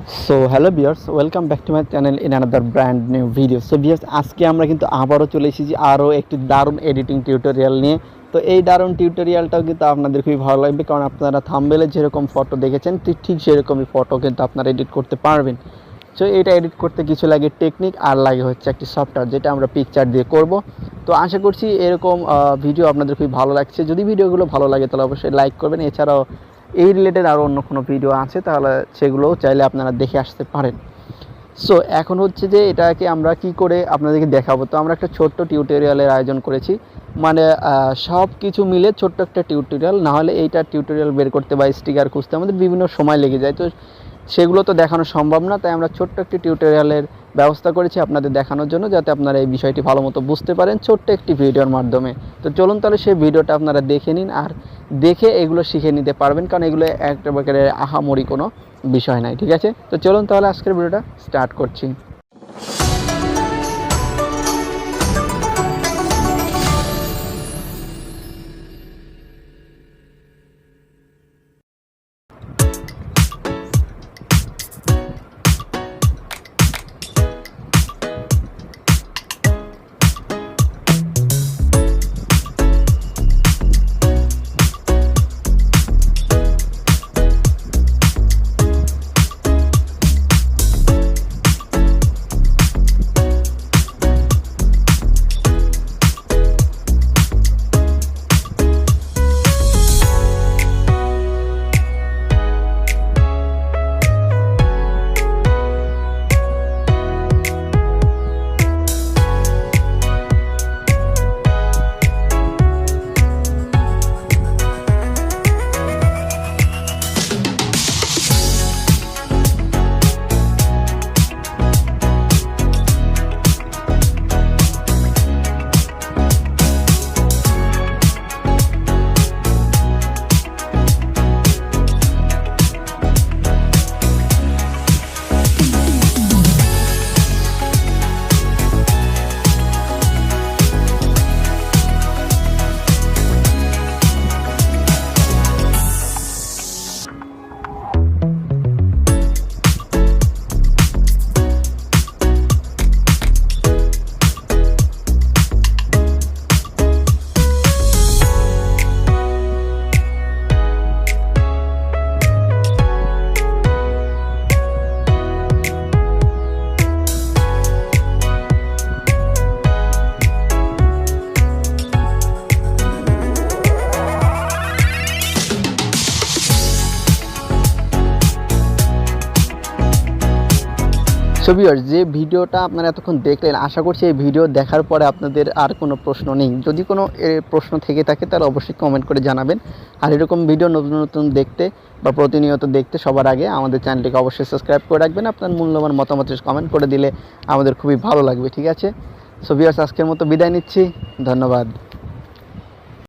So hello viewers, welcome back to my channel in another brand new video. So viewers, আজকে আমরা কিন্তু আবারও চলে এসেছি আরও একটি দারুণ এডিটিং টিউটোরিয়াল নিয়ে। তো এই দারুণ টিউটোরিয়ালটাও কিন্তু আপনাদের খুবই ভালো লাগবে, কারণ আপনারা থাম্বনেলে যেরকম ফটো দেখেছেন ঠিক সেরকমই ফটো কিন্তু আপনারা এডিট করতে পারবেন। সো এটা এডিট করতে কিছু লাগে টেকনিক, আর লাগে হচ্ছে একটি সফটওয়্যার, যেটা আমরা পিকচার দিয়ে করব। তো আশা করছি এরকম ভিডিও আপনাদের খুবই ভালো লাগছে। যদি ভিডিওগুলো ভালো লাগে তাহলে অবশ্যই লাইক করবেন। এছাড়াও এই রিলেটেড আরও অন্য কোনো ভিডিও আছে, তাহলে সেগুলোও চাইলে আপনারা দেখে আসতে পারেন। সো এখন হচ্ছে যে এটাকে আমরা কি করে আপনাদেরকে দেখাবো। তো আমরা একটা ছোট্ট টিউটোরিয়ালের আয়োজন করেছি, মানে সব কিছু মিলে ছোট্ট একটা টিউটোরিয়াল। না হলে এইটা টিউটোরিয়াল বের করতে বা স্টিকার খুঁজতে আমাদের বিভিন্ন সময় লেগে যায়, তো সেগুলো তো দেখানো সম্ভব না। তাই আমরা ছোট্ট একটি টিউটোরিয়ালের ব্যবস্থা করেছি আপনাদের দেখানোর জন্য, যাতে আপনারা এই বিষয়টি ভালো মতো বুঝতে পারেন ছোট্ট একটি ভিডিওর মাধ্যমে। তো চলুন তাহলে সেই ভিডিওটা আপনারা দেখে নিন, আর দেখে এগুলো শিখে নিতে পারবেন, কারণ এগুলো একটা প্রকারে আহামরি কোনো বিষয় নাই। ঠিক আছে, তো চলুন তাহলে আজকের ভিডিওটা স্টার্ট করছি। সো ভিউয়ার্স, যে ভিডিওটা আপনারা এতক্ষণ দেখলেন, আশা করছি এই ভিডিও দেখার পরে আপনাদের আর কোনো প্রশ্ন নেই। যদি কোনো প্রশ্ন থেকে থাকে তাহলে অবশ্যই কমেন্ট করে জানাবেন। আর এরকম ভিডিও নতুন নতুন দেখতে বা প্রতিনিয়ত দেখতে সবার আগে আমাদের চ্যানেলটিকে অবশ্যই সাবস্ক্রাইব করে রাখবেন। আপনার মূল্যবান মতামত কমেন্ট করে দিলে আমাদের খুবই ভালো লাগবে। ঠিক আছে, সো ভিউয়ার্স, আজকের মতো বিদায় নিচ্ছি। ধন্যবাদ।